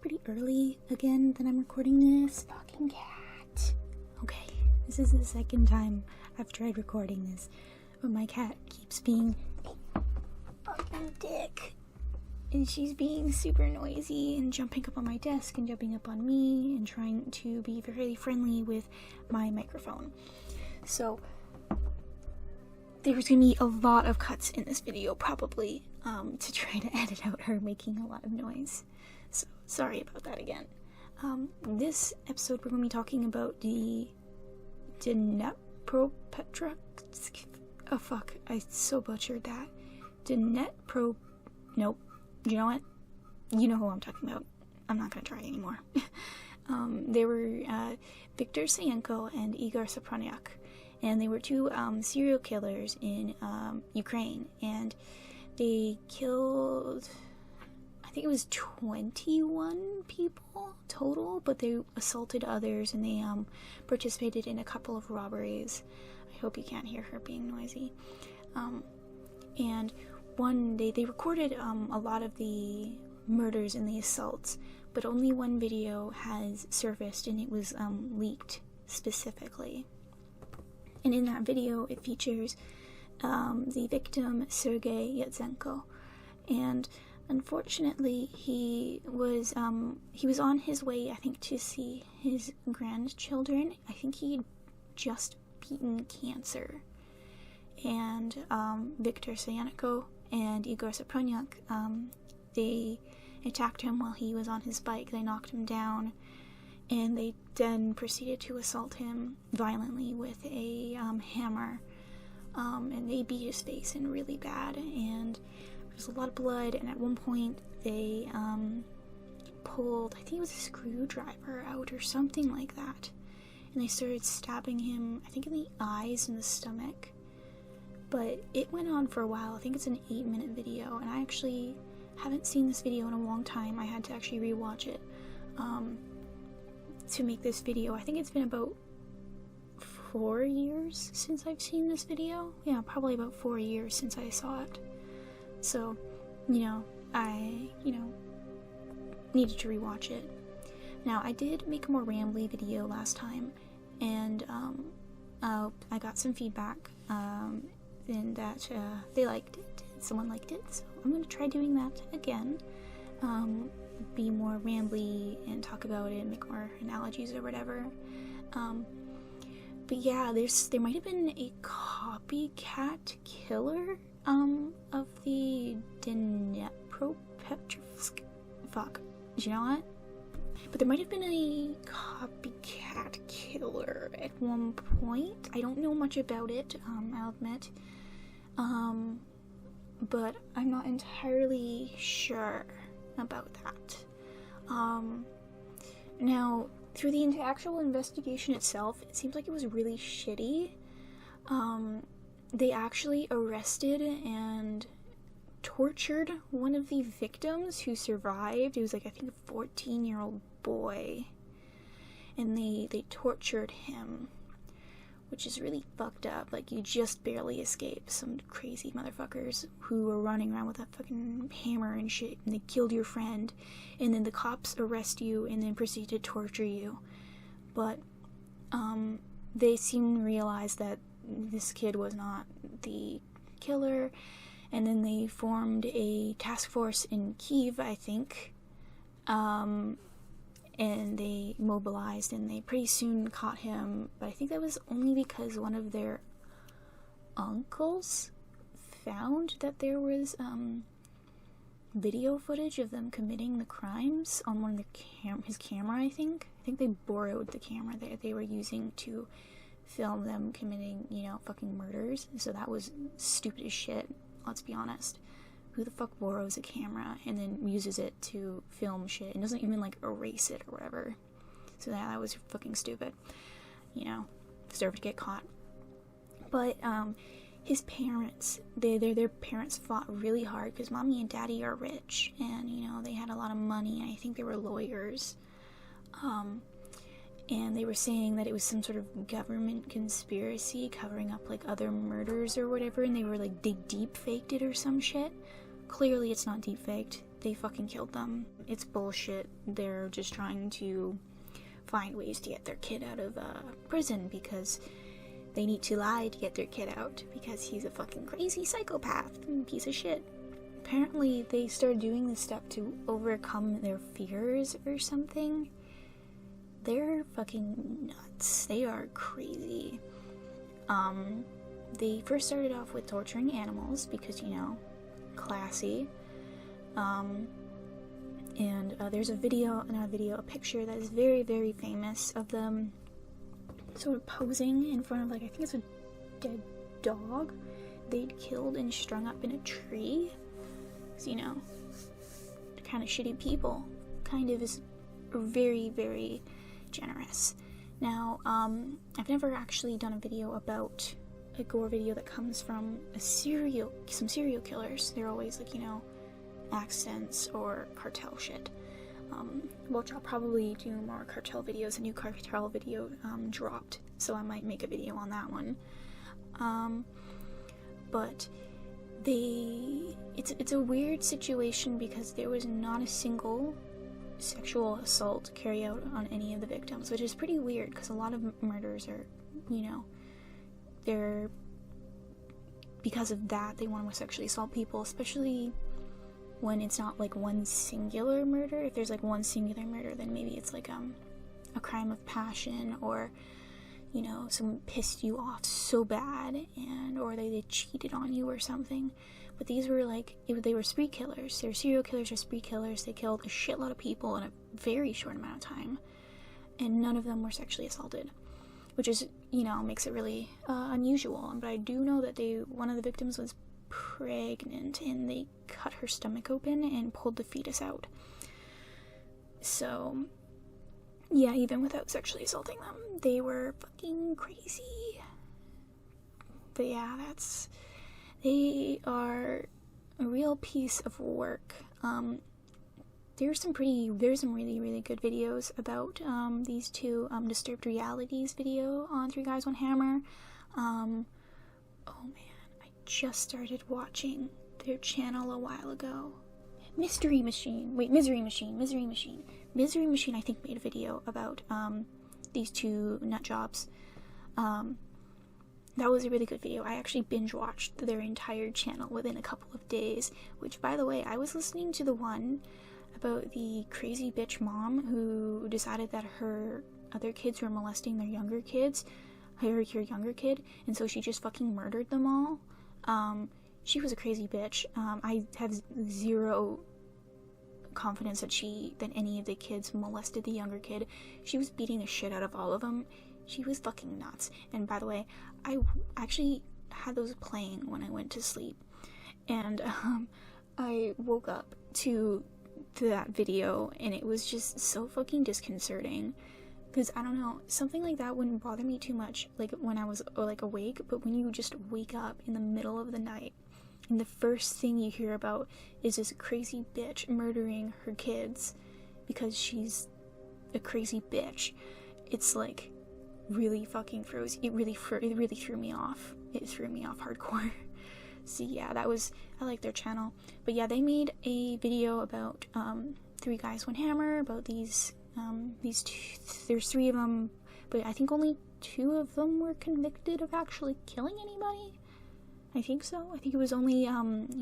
pretty early again that I'm recording this. Fucking cat. Okay, this is the second time I've tried recording this, but my cat keeps being a fucking dick. And she's being super noisy and jumping up on my desk and jumping up on me and trying to be very friendly with my microphone. So there's gonna be a lot of cuts in this video, probably, to try to edit out her making a lot of noise. So sorry about that again. This episode we're gonna be talking about the Dnepropetrovsk. Oh fuck, I so butchered that. Nope. You know what? You know who I'm talking about. I'm not gonna try anymore. They were Viktor Sayenko and Igor Saproniak, and they were two serial killers in Ukraine, and they killed, I think it was 21 people total, but they assaulted others, and they participated in a couple of robberies. I hope you can't hear her being noisy. And one day they recorded a lot of the murders and the assaults, but only one video has surfaced, and it was leaked specifically. And in that video it features the victim, Sergei Yatsenko, and unfortunately he was on his way, I think, to see his grandchildren. I think he'd just beaten cancer, and Viktor Sayenko and Igor Saproniak, they attacked him while he was on his bike. They knocked him down, and they then proceeded to assault him violently with a hammer, and they beat his face in really bad, and there was a lot of blood, and at one point they pulled, I think it was a screwdriver out or something like that, and they started stabbing him, I think in the eyes and the stomach. But it went on for a while. I think it's an 8-minute video, and I actually haven't seen this video in a long time. I had to actually rewatch it to make this video. I think it's been about 4 years since I've seen this video. Yeah, probably about 4 years since I saw it. So, I needed to rewatch it. Now, I did make a more rambly video last time, and I got some feedback, and that they liked it, someone liked it, so I'm going to try doing that again, be more rambly and talk about it and make more analogies or whatever. But yeah, there might have been a copycat killer of the Dnepropetrovsk. Fuck, do you know what? But there might have been a copycat killer at one point. I don't know much about it, I'll admit. But I'm not entirely sure about that. Now, through the actual investigation itself, it seems like it was really shitty. They actually arrested and tortured one of the victims who survived. It was like, I think, a 14-year-old boy, and they tortured him, which is really fucked up. Like, you just barely escaped some crazy motherfuckers who were running around with a fucking hammer and shit, and they killed your friend, and then the cops arrest you and then proceed to torture you. But they soon realized that this kid was not the killer, and then they formed a task force in Kyiv, I think, and they mobilized, and they pretty soon caught him, but I think that was only because one of their uncles found that there was video footage of them committing the crimes on one of his camera, I think they borrowed the camera that they were using to film them committing, fucking murders. So that was stupid as shit, let's be honest. Who the fuck borrows a camera and then uses it to film shit and doesn't even, erase it or whatever? So that was fucking stupid. Deserved to get caught. But, his parents, their parents fought really hard because mommy and daddy are rich, and, they had a lot of money, and I think they were lawyers. And they were saying that it was some sort of government conspiracy covering up, other murders or whatever, and they deep-faked it or some shit. Clearly it's not deep-faked. they fucking killed them. It's bullshit. They're just trying to find ways to get their kid out of prison because they need to lie to get their kid out because he's a fucking crazy psychopath and piece of shit. Apparently they started doing this stuff to overcome their fears or something. They're fucking nuts. They are crazy. They first started off with torturing animals because, you know, classy. And there's a picture that is very, very famous of them sort of posing in front of, like, I think it's a dead dog they'd killed and strung up in a tree. So, you know, they're kind of shitty people. Kind of is very, very generous. Now, I've never actually done a video about a gore video that comes from some serial killers. They're always, like, you know, accidents or cartel shit. Which I'll probably do more cartel videos. A new cartel video dropped, so I might make a video on that one. But it's a weird situation because there was not a single sexual assault carried out on any of the victims, which is pretty weird because a lot of murders are, you know, because of that they want to sexually assault people, especially when it's not like one singular murder. If there's like one singular murder, then maybe it's like a crime of passion, or, you know, someone pissed you off so bad or they cheated on you or something. But these were like, they were spree killers. They're serial killers or spree killers. They killed a shitload of people in a very short amount of time, and none of them were sexually assaulted, which is, you know, makes it really unusual. But I do know that one of the victims was pregnant and they cut her stomach open and pulled the fetus out. So yeah, even without sexually assaulting them, they were fucking crazy. But yeah, they are a real piece of work. There's some really, really good videos about these two. Disturbed Realities video on 3 Guys 1 Hammer. Oh man, I just started watching their channel a while ago. Misery Machine, I think, made a video about these two nut jobs. That was a really good video. I actually binge watched their entire channel within a couple of days, which, by the way, I was listening to the one about the crazy bitch mom who decided that her other kids were molesting her younger kid, and so she just fucking murdered them all. She was a crazy bitch. I have zero confidence that any of the kids molested the younger kid. She was beating the shit out of all of them. She was fucking nuts. And by the way, I actually had those playing when I went to sleep, and I woke up to that video, and it was just so fucking disconcerting. Because, I don't know, something like that wouldn't bother me too much, like, when I was, like, awake, but when you just wake up in the middle of the night, and the first thing you hear about is this crazy bitch murdering her kids because she's a crazy bitch, it's, like, really fucking it really threw me off. It threw me off hardcore. So, yeah, I like their channel. But, yeah, they made a video about, 3 Guys 1 Hammer, about these two, there's 3 of them, but I think only 2 of them were convicted of actually killing anybody. I think so. I think it was only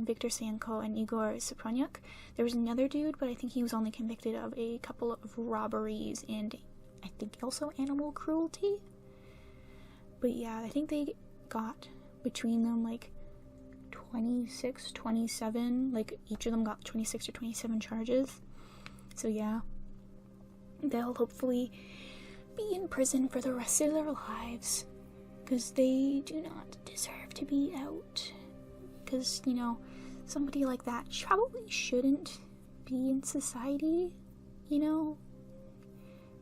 Viktor Sanko and Igor Soproniuk. There was another dude, but I think he was only convicted of a couple of robberies and I think also animal cruelty. But yeah, I think they got between them like 26, 27, like each of them got 26 or 27 charges. So yeah, they'll hopefully be in prison for the rest of their lives, because they do not deserve to be out. Because, you know, somebody like that probably shouldn't be in society, you know?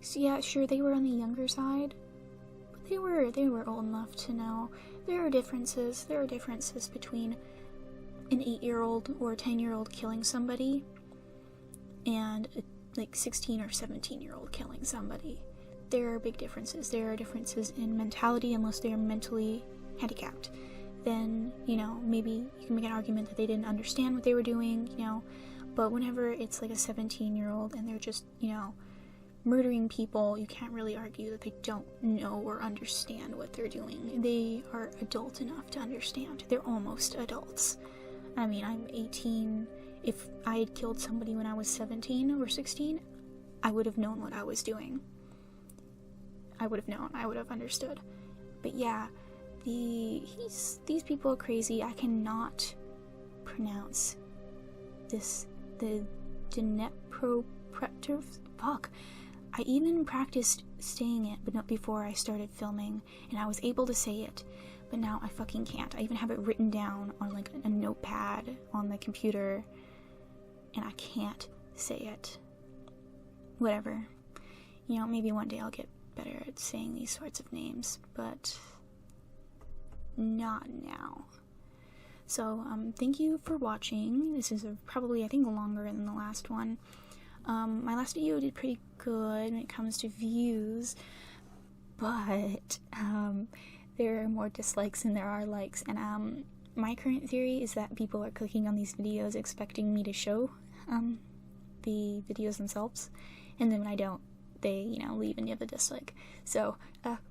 So yeah, sure, they were on the younger side, but they were old enough to know there are differences between an 8-year-old or a 10-year-old killing somebody and a 16 or 17-year-old killing somebody. There are big differences. There are differences in mentality unless they are mentally handicapped. Then, you know, maybe you can make an argument that they didn't understand what they were doing, you know. But whenever it's like a 17-year-old and they're just, you know, murdering people, you can't really argue that they don't know or understand what they're doing. They are adult enough to understand. They're almost adults. I mean, I'm 18. If I had killed somebody when I was 17 or 16, I would have known what I was doing. I would have known. I would have understood. But yeah, these people are crazy. I cannot pronounce this. The Dnepropetrovsk. Fuck. I even practiced saying it, but not before I started filming, and I was able to say it, but now I fucking can't. I even have it written down on like a notepad on the computer, and I can't say it. Whatever. You know, maybe one day I'll get better at saying these sorts of names, but not now. So, thank you for watching. This is probably, I think, longer than the last one. My last video did pretty good when it comes to views, but there are more dislikes than there are likes, and my current theory is that people are clicking on these videos expecting me to show the videos themselves, and then when I don't, they, you know, leave and give a dislike. So,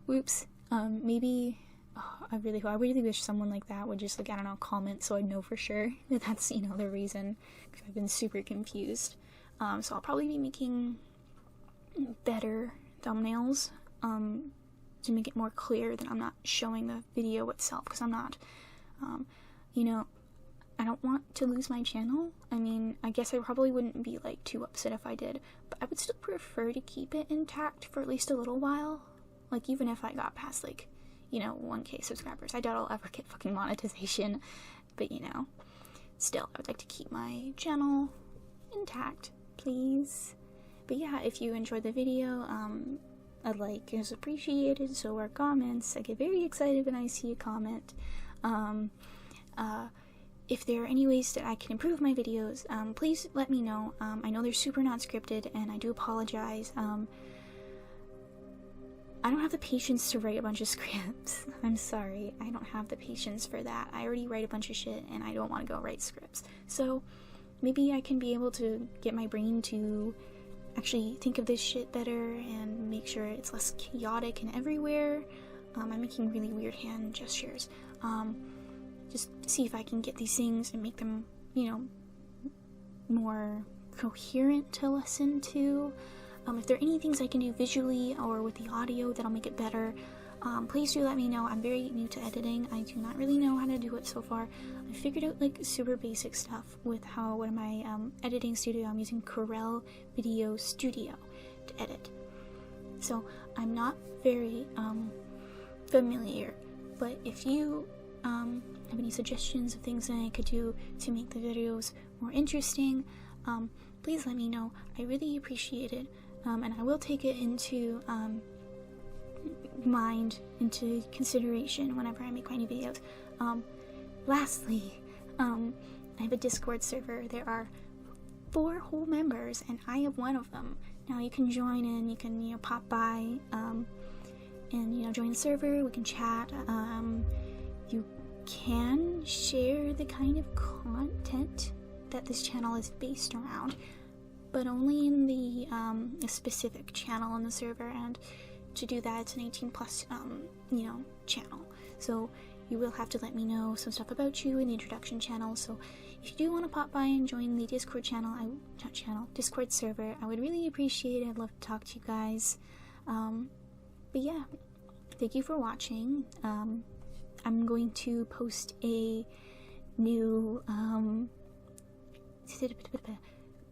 whoops. Maybe I really wish someone like that would just, like, I don't know, comment so I know for sure that that's, you know, the reason, because I've been super confused. So I'll probably be making better thumbnails, to make it more clear that I'm not showing the video itself, because I'm not, you know, I don't want to lose my channel. I mean, I guess I probably wouldn't be, like, too upset if I did, but I would still prefer to keep it intact for at least a little while. Like, even if I got past, like, you know, 1K subscribers. I doubt I'll ever get fucking monetization, but, you know, still, I would like to keep my channel intact, please. But yeah, if you enjoyed the video, a like is appreciated, so are comments. I get very excited when I see a comment. If there are any ways that I can improve my videos, please let me know. I know they're super not scripted, and I do apologize. I don't have the patience to write a bunch of scripts. I'm sorry, I don't have the patience for that. I already write a bunch of shit, and I don't want to go write scripts. So, maybe I can be able to get my brain to actually think of this shit better and make sure it's less chaotic and everywhere. I'm making really weird hand gestures. Just see if I can get these things and make them, you know, more coherent to listen to. If there are any things I can do visually or with the audio that'll make it better, please do let me know. I'm very new to editing. I do not really know how to do it so far. I figured out, like, super basic stuff with what my editing studio. I'm using Corel Video Studio to edit. So I'm not very familiar, but if you have any suggestions of things that I could do to make the videos more interesting, please let me know. I really appreciate it. And I will take it into into consideration whenever I make my new videos. Lastly, I have a Discord server. There are 4 whole members, and I have one of them. Now you can join in. You can, you know, pop by and, you know, join the server. We can chat. You can share the kind of content that this channel is based around, but only in the a specific channel on the server, and to do that, it's an 18+ you know, channel. So you will have to let me know some stuff about you in the introduction channel. So if you do want to pop by and join the Discord channel, Discord server, I would really appreciate it. I'd love to talk to you guys. But yeah, thank you for watching. I'm going to post a new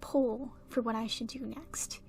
poll for what I should do next.